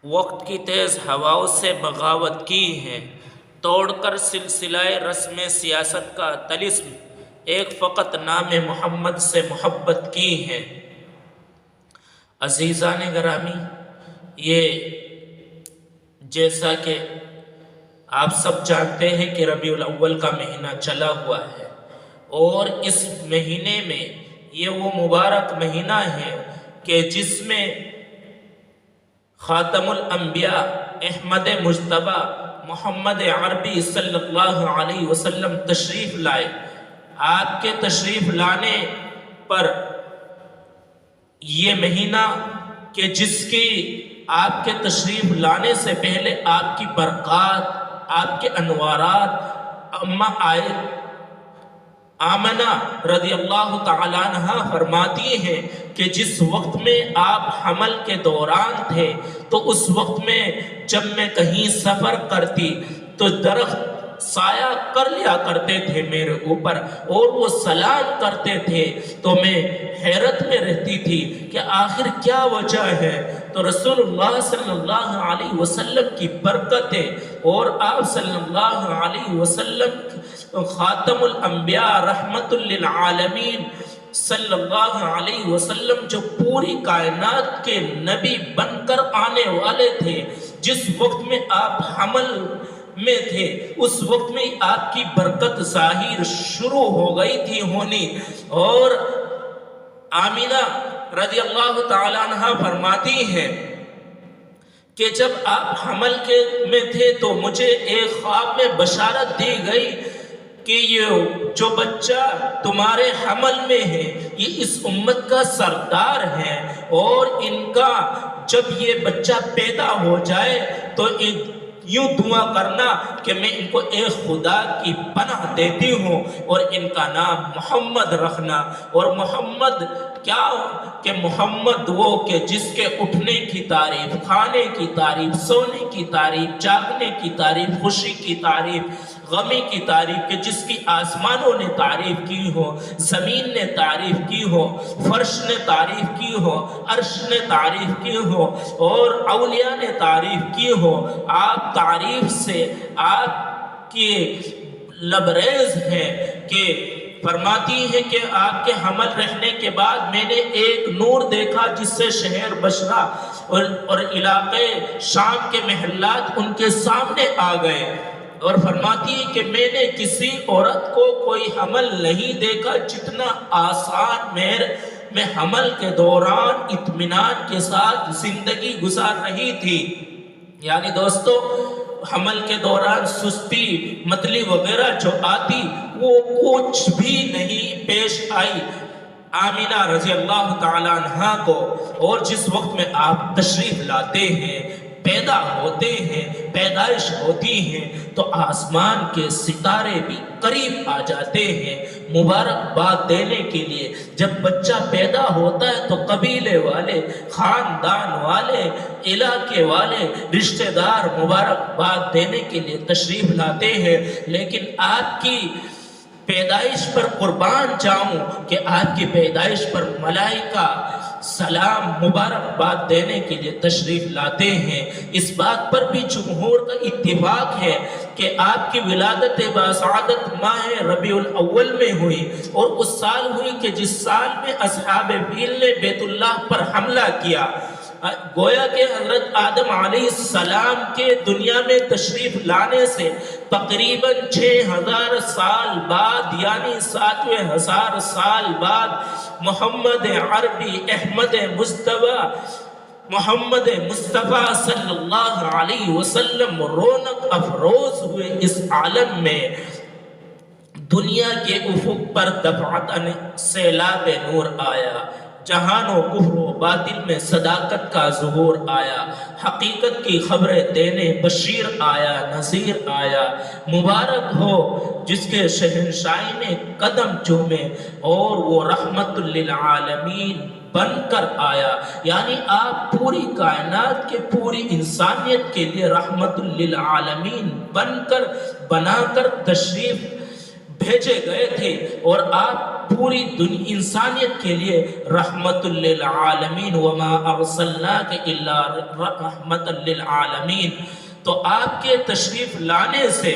وقت کی تیز ہواؤں سے بغاوت کی ہے، توڑ کر سلسلہ رسم سیاست کا طلسم، ایک فقط نام محمد سے محبت کی ہے۔ عزیزان گرامی، یہ جیسا کہ آپ سب جانتے ہیں کہ ربیع الاول کا مہینہ چلا ہوا ہے، اور اس مہینے میں یہ وہ مبارک مہینہ ہے کہ جس میں خاتم الانبیاء احمد مجتبی محمد عربی صلی اللہ علیہ وسلم تشریف لائے۔ آپ کے تشریف لانے پر یہ مہینہ کہ جس کی آپ کے تشریف لانے سے پہلے آپ کی برکات، آپ کے انوارات آمنہ رضی اللہ تعالیٰ عنہ فرماتی ہیں کہ جس وقت میں آپ حمل کے دوران تھے تو اس وقت میں جب میں کہیں سفر کرتی تو درخت سایہ کر لیا کرتے تھے میرے اوپر، اور وہ سلام کرتے تھے تو میں حیرت میں رہتی تھی کہ آخر کیا وجہ ہے۔ تو رسول اللہ صلی اللہ علیہ وسلم کی برکتیں اور آپ صلی اللہ علیہ وسلم خاتم الانبیاء رحمت للعالمین صلی اللہ علیہ وسلم جو پوری کائنات کے نبی بن کر آنے والے تھے، جس وقت میں آپ حمل میں تھے اس وقت میں آپ کی برکت ظاہر شروع ہو گئی تھی ہونی۔ اور آمینہ رضی اللہ تعالیٰ عنہ فرماتی ہیں کہ جب آپ حمل میں تھے تو مجھے ایک خواب میں بشارت دی گئی کہ یہ جو بچہ تمہارے حمل میں ہے یہ اس امت کا سردار ہے، اور ان کا جب یہ بچہ پیدا ہو جائے تو یوں دعا کرنا کہ میں ان کو ایک خدا کی پناہ دیتی ہوں اور ان کا نام محمد رکھنا۔ اور محمد کیا کہ محمد وہ کہ جس کے اٹھنے کی تعریف، کھانے کی تعریف، سونے کی تعریف، جاگنے کی تعریف، خوشی کی تعریف، غمی کی تعریف، کہ جس کی آسمانوں نے تعریف کی ہو، زمین نے تعریف کی ہو، فرش نے تعریف کی ہو، عرش نے تعریف کی ہو، اور اولیاء نے تعریف کی ہو۔ آپ تعریف سے آپ کی لبریز ہیں کہ فرماتی ہے کہ آپ کے حمل رہنے کے بعد میں نے ایک نور دیکھا جس سے شہر بصرہ اور علاقے شام کے محلات ان کے سامنے آ گئے، اور فرماتی ہے کہ میں نے کسی عورت کو کوئی حمل نہیں دیکھا جتنا آسان میں حمل کے دوران اطمینان کے ساتھ زندگی گزار رہی تھی۔ یعنی دوستو، حمل کے دوران سستی متلی وغیرہ جو آتی وہ کچھ بھی نہیں پیش آئی آمینہ رضی اللہ تعالیٰ عنہ کو۔ اور جس وقت میں آپ تشریف لاتے ہیں، پیدا ہوتے ہیں، پیدائش ہوتی ہے تو آسمان کے ستارے بھی قریب آ جاتے ہیں مبارکباد دینے کے لیے۔ جب بچہ پیدا ہوتا ہے تو قبیلے والے، خاندان والے، علاقے والے، رشتہ دار مبارکباد دینے کے لیے تشریف لاتے ہیں، لیکن آپ کی پیدائش پر قربان جاؤں کہ آپ کی پیدائش پر ملائکہ سلام مبارکباد دینے کے لیے تشریف لاتے ہیں۔ اس بات پر بھی جمہور کا اتفاق ہے کہ آپ کی ولادت بسعادت ماہ ربیع الاول میں ہوئی، اور اس سال ہوئی کہ جس سال میں اصحاب فیل نے بیت اللہ پر حملہ کیا۔ گویا کہ حضرت آدم علیہ السلام کے دنیا میں تشریف لانے سے تقریباً 6000 سال بعد، یعنی 7000 سال بعد، محمد عربی احمد مجتبی محمد مصطفیٰ صلی اللہ علیہ وسلم رونق افروز ہوئے اس عالم میں۔ دنیا کے افق پر دفعتاً سیلاب نور آیا، جہان و کفر و باطل میں صداقت کا ظہور آیا، حقیقت کی خبریں دینے بشیر آیا، نذیر آیا۔ مبارک ہو جس کے شہنشاہی نے قدم چومے اور وہ رحمت للعالمین بن کر آیا۔ یعنی آپ پوری کائنات کے پوری انسانیت کے لیے رحمت للعالمین بن کر بنا کر تشریف بھیجے گئے تھے، اور آپ پوری انسانیت کے لیے رحمت للعالمین، وما ارسلناک الا رحمت للعالمین۔ تو آپ کے تشریف لانے سے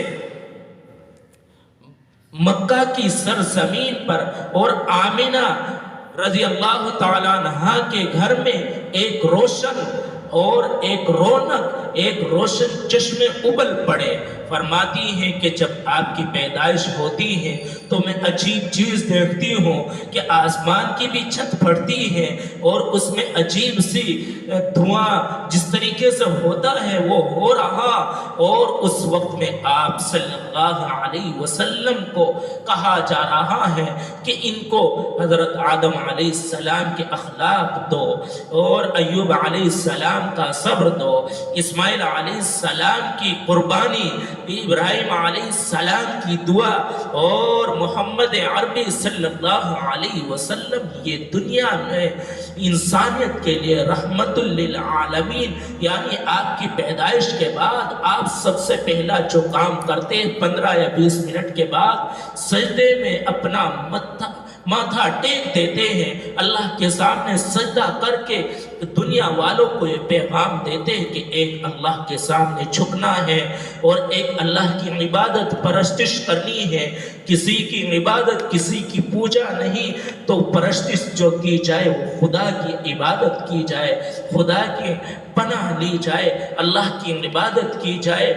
مکہ کی سرزمین پر اور آمنہ رضی اللہ تعالیٰ عنہا کے گھر میں ایک روشن اور ایک رونق، ایک روشن چشمے ابل پڑے۔ فرماتی ہیں کہ جب آپ کی پیدائش ہوتی ہے تو میں عجیب چیز دیکھتی ہوں کہ آسمان کی بھی چھت پھٹتی ہے اور اس میں عجیب سی دھواں جس طریقے سے ہوتا ہے وہ ہو رہا، اور اس وقت میں آپ صلی اللہ علیہ وسلم کو کہا جا رہا ہے کہ ان کو حضرت آدم علیہ السلام کے اخلاق دو، اور ایوب علیہ السلام کا صبر دو، اسماعیل علیہ السلام کی قربانی، ابراہیم علیہ السلام کی دعا، اور محمد عربی صلی اللہ علیہ وسلم یہ دنیا میں انسانیت کے لیے رحمت للعالمین، یعنی آپ کی پیدائش کے بعد آپ سب سے پہلا جو کام کرتے ہیں 15 یا 20 منٹ کے بعد سجدے میں اپنا ماتھا ٹیک دیتے ہیں، اللہ کے سامنے سجدہ کر کے دنیا والوں کو یہ پیغام دیتے ہیں کہ ایک اللہ کے سامنے جھکنا ہے اور ایک اللہ کی عبادت پرستش کرنی ہے۔ کسی کی عبادت، کسی کی پوجا نہیں، تو پرستش جو کی جائے وہ خدا کی عبادت کی جائے، خدا کی پناہ لی جائے، اللہ کی عبادت کی جائے۔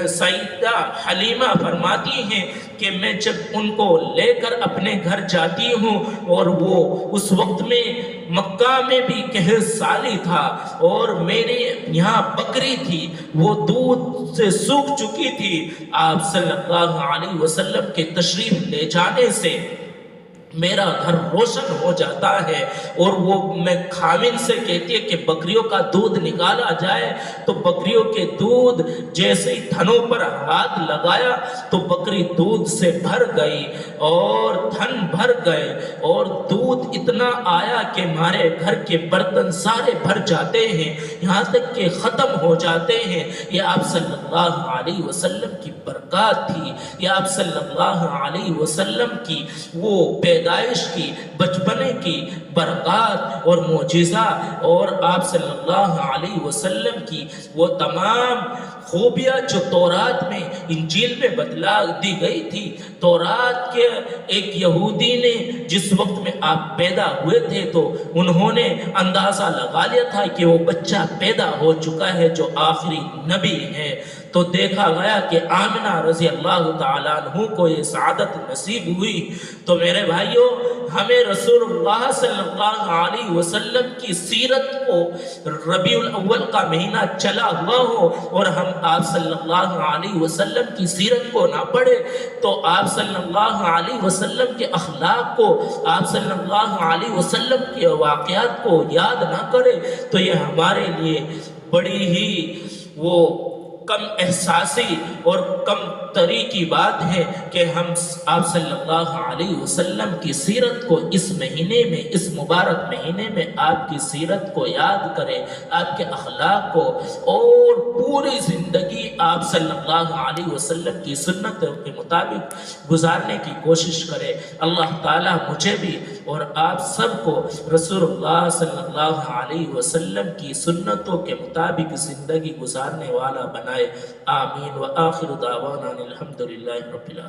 سیدہ حلیمہ فرماتی ہیں کہ میں جب ان کو لے کر اپنے گھر جاتی ہوں اور وہ اس وقت میں مکہ میں بھی قحط سالی تھا اور میرے یہاں بکری تھی وہ دودھ سے سوکھ چکی تھی، آپ صلی اللہ علیہ وسلم کے تشریف لے جانے سے میرا گھر روشن ہو جاتا ہے، اور وہ میں خامن سے کہتی ہے کہ بکریوں کا دودھ نکالا جائے، تو بکریوں کے دودھ جیسے ہی تھنوں پر ہاتھ لگایا تو بکری دودھ سے بھر گئی اور تھن بھر گئے، اور دودھ اتنا آیا کہ ہمارے گھر کے برتن سارے بھر جاتے ہیں، یہاں تک کہ ختم ہو جاتے ہیں۔ یہ آپ صلی اللہ علیہ وسلم کی برکات تھی، یہ آپ صلی اللہ علیہ وسلم کی وہ پیدائش کی، بچپنے کی برکات اور معجزہ، اور آپ صلی اللہ علیہ وسلم کی وہ تمام خوبیاں جو تورات میں انجیل میں بتلا دی گئی تھی۔ تورات کے ایک یہودی نے جس وقت میں آپ پیدا ہوئے تھے تو انہوں نے اندازہ لگا لیا تھا کہ وہ بچہ پیدا ہو چکا ہے جو آخری نبی ہے، تو دیکھا گیا کہ آمنہ رضی اللہ تعالیٰ عنہ کو یہ سعادت نصیب ہوئی۔ تو میرے بھائیوں، ہمیں رسول اللہ صلی اللہ علیہ وسلم کی سیرت کو ربیع الاول کا مہینہ چلا ہوا ہو اور ہم آپ صلی اللہ علیہ وسلم کی سیرت کو نہ پڑھے، تو آپ صلی اللہ علیہ وسلم کے اخلاق کو، آپ صلی اللہ علیہ وسلم کے واقعات کو یاد نہ کرے، تو یہ ہمارے لیے بڑی ہی وہ کم احساسی اور کم تری کی بات ہے کہ ہم آپ صلی اللہ علیہ وسلم کی سیرت کو اس مہینے میں، اس مبارک مہینے میں آپ کی سیرت کو یاد کریں، آپ کے اخلاق کو، اور پوری زندگی آپ صلی اللہ علیہ وسلم کی سنت کے مطابق گزارنے کی کوشش کریں۔ اللہ تعالیٰ مجھے بھی اور آپ سب کو رسول اللہ صلی اللہ علیہ وسلم کی سنتوں کے مطابق زندگی گزارنے والا بنائے، آمین۔ وآخر دعوانا الحمدللہ رب العالمین۔